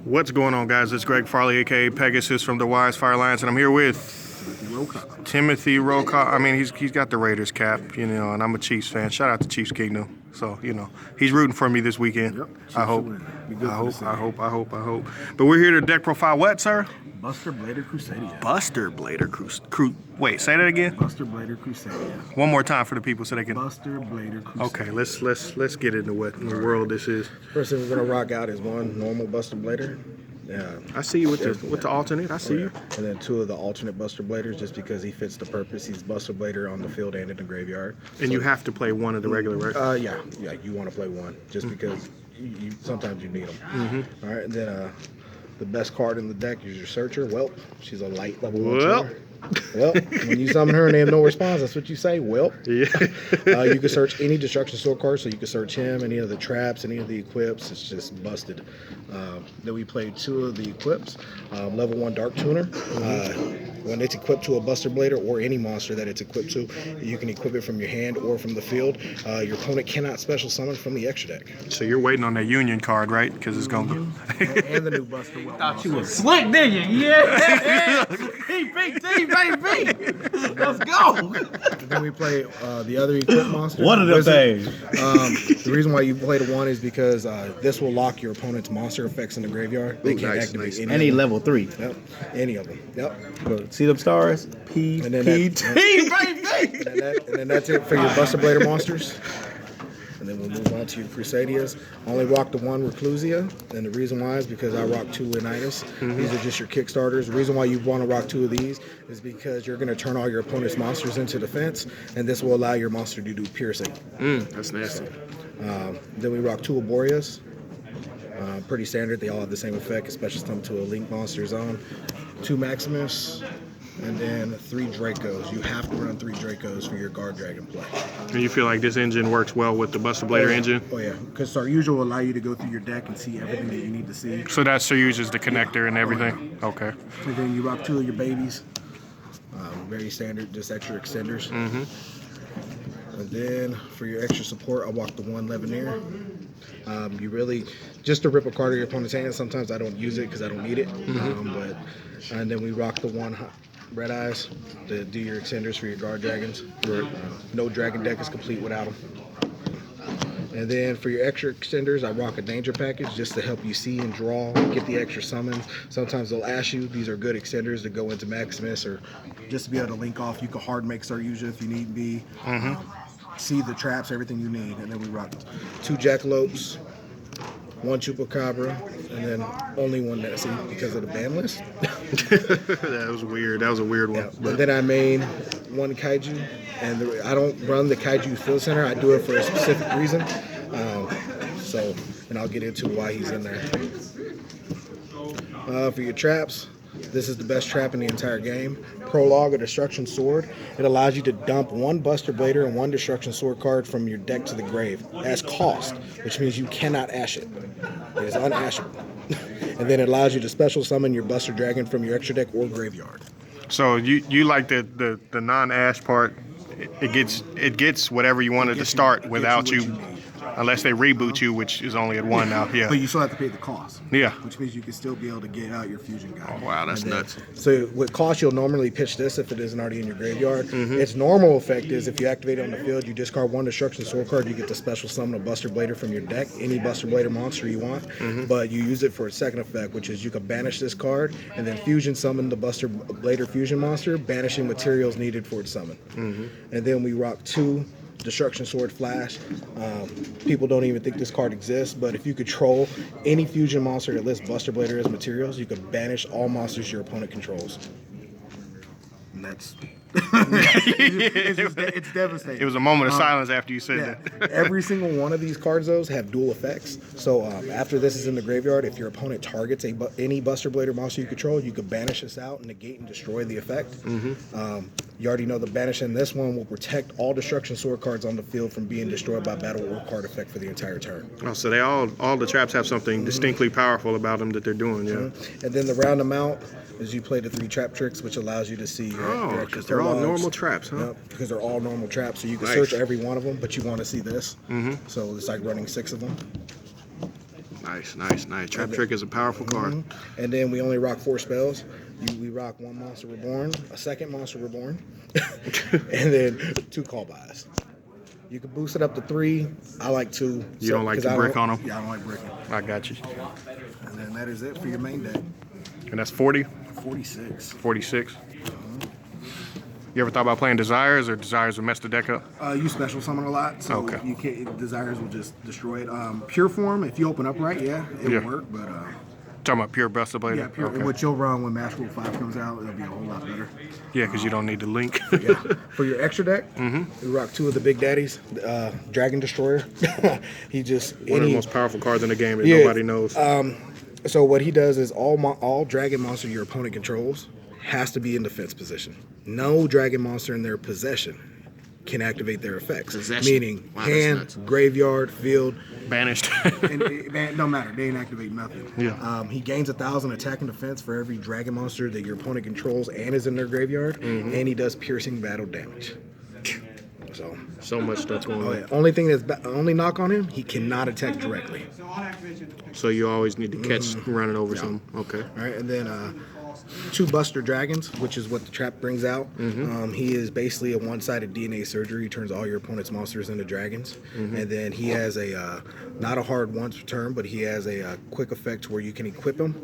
What's going on, guys? It's Greg Farley, aka Pegasus from the Wise Fire Alliance, and I'm here with Timothy Roca. I mean, he's got the Raiders cap, you know, and I'm a Chiefs fan. Shout out to Chiefs Kingdom. So, you know, he's rooting for me this weekend. Yep, I hope. But we're here to deck profile what, sir? Buster Blader Crusadia. Buster Blader Wait, say that again. Buster Blader Crusadia. One more time for the people so they can. Buster Blader Crusadia. Okay, let's get into what in the world this is. First thing we're gonna rock out is one normal Buster Blader. Yeah, I see you with the alternate. I see you. And then two of the alternate Buster Bladers, just because he fits the purpose. He's Buster Blader on the field and in the graveyard. And you have to play one of the regular, right? Yeah. You want to play one just because you sometimes you need them. All right, and then the best card in the deck is your Searcher. Well, she's a light level 1 tuner. Well, when you summon her and they have no response, that's what you say. Well, yeah. You can search any Destruction Sword card, so you can search him, any of the traps, any of the equips. It's just busted. Then we played two of the equips. Level 1 Dark Tuner. When it's equipped to a Buster Blader or any monster that it's equipped to, you can equip it from your hand or from the field. Your opponent cannot special summon from the extra deck. So you're waiting on that Union card, right? Because it's going to be... And the new Buster Well. Thought you was slick, didn't you? Yeah. PPT, baby. Let's go. Then we play the other equipped monster. One of them things. The reason why you play the one is because this will lock your opponent's monster effects in the graveyard. They can't activate any. Any level 3. Yep. Any of them. Yep. See them stars? PPT, baby. And then that's it for your Buster Blader monsters. And then we'll move on to your Crusadias. Only rock the one Reclusia, and the reason why is because I rock 2 Leonidas. These are just your Kickstarters. The reason why you want to rock 2 of these is because you're going to turn all your opponent's monsters into defense, and this will allow your monster to do piercing. That's nasty. Then we rock 2 Aborias. Pretty standard. They all have the same effect, especially some to a Link monster zone. 2 Maximus. And then 3 Dracos. You have to run 3 Dracos for your Guard Dragon play. And you feel like this engine works well with the Buster Blader engine? Oh yeah, because Star Usual will allow you to go through your deck and see everything that you need to see. So that Sir uses the connector and everything? Okay. And then you rock 2 of your babies. Very standard, just extra extenders. And then for your extra support, I walk the 1 Levineer. You really, just to rip a card of your opponent's hand, sometimes I don't use it because I don't need it. And then we rock the 1 Red Eyes to do your extenders for your Guard Dragons. No dragon deck is complete without them. And then for your extra extenders, I rock a Danger Package just to help you see and draw, get the extra summons. Sometimes they'll ask you. These are good extenders to go into Maximus or just to be able to link off. You can hard make Star Usual if you need be. See the traps, everything you need. And then we rock 2 Jackalopes, 1 Chupacabra, and then only 1 Nessie because of the ban list. That was weird. That was a weird one. Yeah. But then I made 1 Kaiju, and I don't run the Kaiju Field Center. I do it for a specific reason. And I'll get into why he's in there. For your traps, this is the best trap in the entire game. Prologue, a Destruction Sword. It allows you to dump 1 Buster Blader and 1 Destruction Sword card from your deck to the grave as cost, which means you cannot ash it. It is unashable. And then it allows you to special summon your Buster Dragon from your extra deck or graveyard. So you like the non-ash part? It gets whatever you wanted to start without you. Unless they reboot you, which is only at 1 now. Yeah. But you still have to pay the cost. Yeah. Which means you can still be able to get out your fusion guy. Oh, wow, that's nuts. So with cost, you'll normally pitch this if it isn't already in your graveyard. Its normal effect is if you activate it on the field, you discard 1 Destruction Sword card, you get to special summon a Buster Blader from your deck, any Buster Blader monster you want. But you use it for its second effect, which is you can banish this card and then fusion summon the Buster Blader fusion monster, banishing materials needed for its summon. And then we rock 2 Destruction Sword Flash. People don't even think this card exists, but if you control any fusion monster that lists Buster Blader as materials, you can banish all monsters your opponent controls. And that's it's devastating. It was a moment of silence after you said that. Every single one of these cards, those have dual effects. So after this is in the graveyard, if your opponent targets any Buster Blader monster you control, you can banish this out, negate and destroy the effect. You already know the banish in this one will protect all Destruction Sword cards on the field from being destroyed by battle or card effect for the entire turn. Oh, so they all the traps have something distinctly powerful about them that they're doing, yeah. And then the round them out is you play the 3 trap tricks, which allows you to see your because they're all normal traps, huh? Yep, because they're all normal traps, so you can search every one of them, but you want to see this. So it's like running 6 of them. Nice, nice, nice. Trap Trick is a powerful card. And then we only rock 4 spells. We rock 1 Monster Reborn, a 2nd Monster Reborn, and then 2 call buys. You can boost it up to 3. I like 2. You don't like to brick on them? Yeah, I don't like bricking. I got you. And then that is it for your main deck. And that's 40? 46. 46. You ever thought about playing Desires, or Desires will mess the deck up? You special summon a lot, so Okay. you can't. Desires will just destroy it. Pure form, if you open up right, yeah, it'll work. But Talking about pure Buster Blader? yeah, pure, Okay. what you'll run when Master Rule 5 comes out, it'll be a whole lot better. Yeah, because you don't need the link. Yeah. For your extra deck, we rock 2 of the big daddies. Dragon Destroyer. He just One of the most powerful cards in the game that Yeah. nobody knows. So what he does is all dragon monster your opponent controls has to be in defense position. No dragon monster in their possession can activate their effects. Possession. Meaning Wow, that's hand, nuts. graveyard, field. Banished. And it don't matter. They didn't activate nothing. Yeah. He gains 1,000 attack and defense for every dragon monster that your opponent controls and is in their graveyard. And he does piercing battle damage. So much stuff going on. Only thing only knock on him, he cannot attack directly. So you always need to catch running over something. Okay. All right, and then 2 Buster Dragons, which is what the trap brings out. He is basically a one-sided DNA surgery. He turns all your opponent's monsters into dragons. And then he has a, not a hard once turn, but he has a quick effect where you can equip him,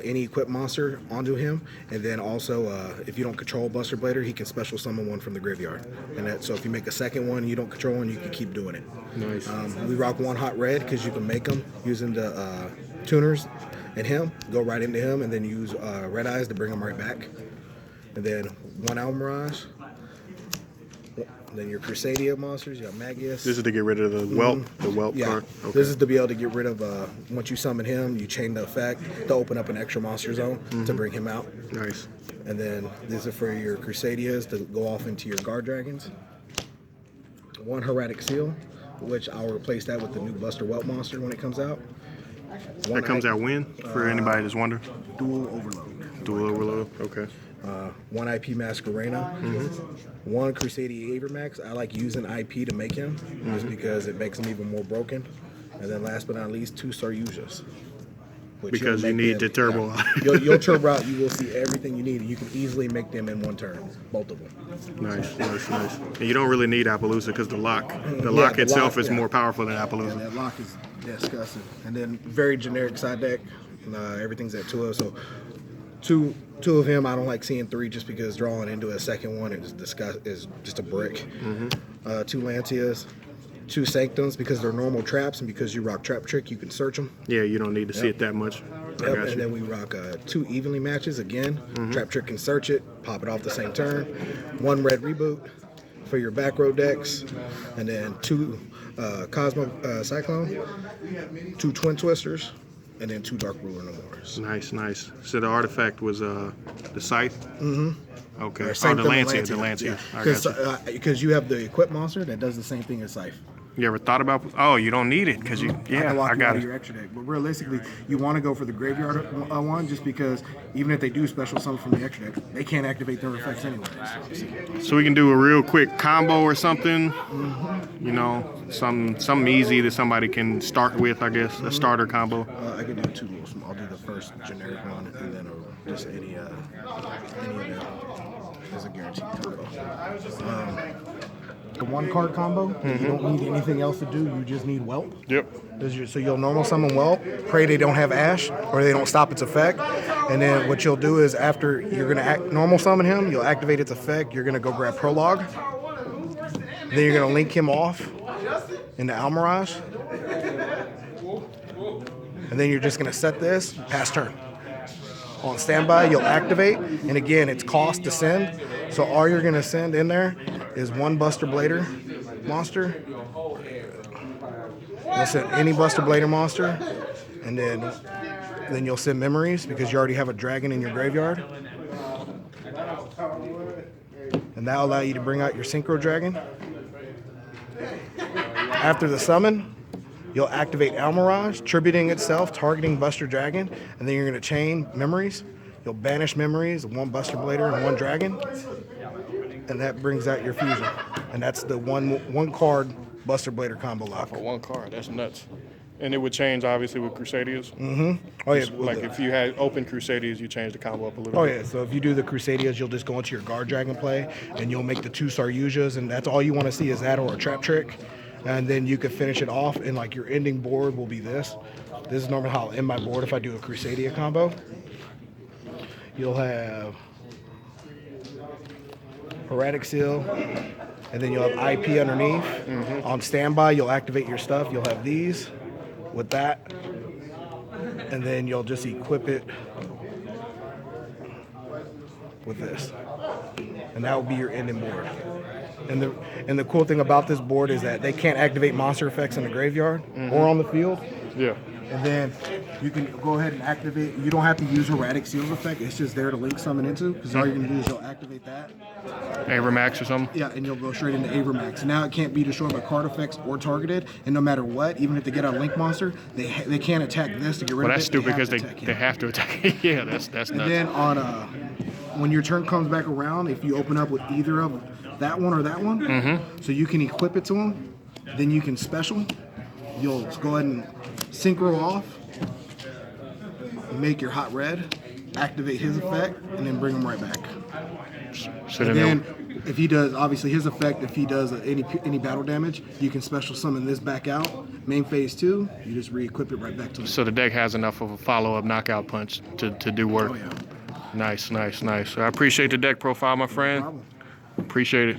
any equipped monster onto him. And then also, if you don't control Buster Blader, he can special summon one from the graveyard. And so if you make a second one, you don't control one, you can keep doing it. Nice. We rock 1 Hot Red because you can make them using the tuners and him, go right into him, and then use Red Eyes to bring him right back. And then 1 Almirage. Then your Crusadia monsters, you have Magius. This is to get rid of the whelp, Yeah, card. Okay. this is to be able to get rid of, once you summon him, you chain the effect to open up an extra monster zone to bring him out. Nice. And then these are for your Crusadias to go off into your Guard Dragons. 1 Hieratic Seal, which I'll replace that with the new Buster Whelp monster when it comes out. That comes out when? For anybody that's wondering? Dual Overload. Dual Overload. Okay. 1 IP Masquerena. 1 Crusadia Avermax. I like using IP to make him, just because it makes him even more broken. And then last but not least, 2 Saryujas. Because you need the turbo. Yeah. You'll turbo out, you will see everything you need, and you can easily make them in 1 turn, both of them. Nice, nice, nice. And you don't really need Appaloosa because the lock itself is more powerful than Yeah, Appaloosa. that lock is disgusting. And then very generic side deck. Everything's at 2 of, so two of him. I don't like seeing 3 just because drawing into a second one is just a brick. 2 Lancias, 2 Sanctums because they're normal traps, and because you rock Trap Trick, you can search them. Yeah, you don't need to see it that much. I got And you. then we rock 2 Evenly Matches again. Trap Trick can search it, pop it off the same turn. 1 Red Reboot for your back row decks, and then 2 Cosmo Cyclone, 2 Twin Twisters, and then 2 Dark Ruler No Mores. Nice, nice. So the artifact was the scythe? Okay. Or Oh, Sanctum the and Lancia, the Lancia. Yeah. I got you. Because you have the equipped monster that does the same thing as Scythe. You ever thought about? Oh, you don't need it because you. I Yeah, can lock I you got out of it. your extra deck. But realistically, you want to go for the graveyard one, just because even if they do special summon from the extra deck, they can't activate their effects anyway. So we can do a real quick combo or something. You know, something easy that somebody can start with. I guess a starter combo. I can do 2 rules. I'll do the first generic one, and then just any of them is a guaranteed combo. The 1 card combo, you don't need anything else to do. You just need Whelp. Yep. So you'll normal summon Whelp, pray they don't have Ash, or they don't stop its effect. And then what you'll do is after you're going to normal summon him, you'll activate its effect. You're going to go grab Prologue. Then you're going to link him off into Almirage. And then you're just going to set this, pass turn. On standby, you'll activate. And again, it's cost to send. So all you're going to send in there is 1 Buster Blader monster. You'll send any Buster Blader monster. And then you'll send memories because you already have a dragon in your graveyard. And that'll allow you to bring out your Synchro Dragon. After the summon, you'll activate Almirage, tributing itself, targeting Buster Dragon, and then you're going to chain memories. You'll banish memories, 1 Buster Blader and 1 Dragon, and that brings out your fusion. And that's the one card Buster Blader combo lock. For 1 card, that's nuts. And it would change obviously with Crusadias. Oh yeah, Like if you had open Crusadias, you change the combo up a little Oh bit. yeah, so if you do the Crusadias, you'll just go into your guard dragon play, and you'll make the 2 Saryujas, and that's all you want to see is that or a trap trick, and then you could finish it off, and like your ending board will be this. This is normally how I'll end my board if I do a Crusadia combo. You'll have Erratic Seal, and then you'll have IP underneath. On standby, you'll activate your stuff. You'll have these with that, and then you'll just equip it with this, and that will be your ending board. And the cool thing about this board is that they can't activate monster effects in the graveyard or on the field. Yeah. And then you can go ahead and activate. You don't have to use Erratic Seals effect. It's just there to link summon into, because all you're gonna do is you'll activate that. Avermax or something. Yeah, and you'll go straight into Avermax. Now it can't be destroyed by card effects or targeted, and no matter what, even if they get a link monster, they can't attack this to get rid Well, of it. that's stupid because have to attack they him. have to attack. Yeah, that's nuts. And then on when your turn comes back around, if you open up with either of that one or that one, so you can equip it to them, then you can special. You'll go ahead and synchro off, make your hot red, activate his effect, and then bring him right back. So And then then if he does, obviously his effect, if he does any battle damage, you can special summon this back out. Main phase 2, you just re-equip it right back to him. so the deck has enough of a follow-up knockout punch to do work. Oh yeah. Nice, nice, nice. I appreciate the deck profile, my friend. Problem. Appreciate it.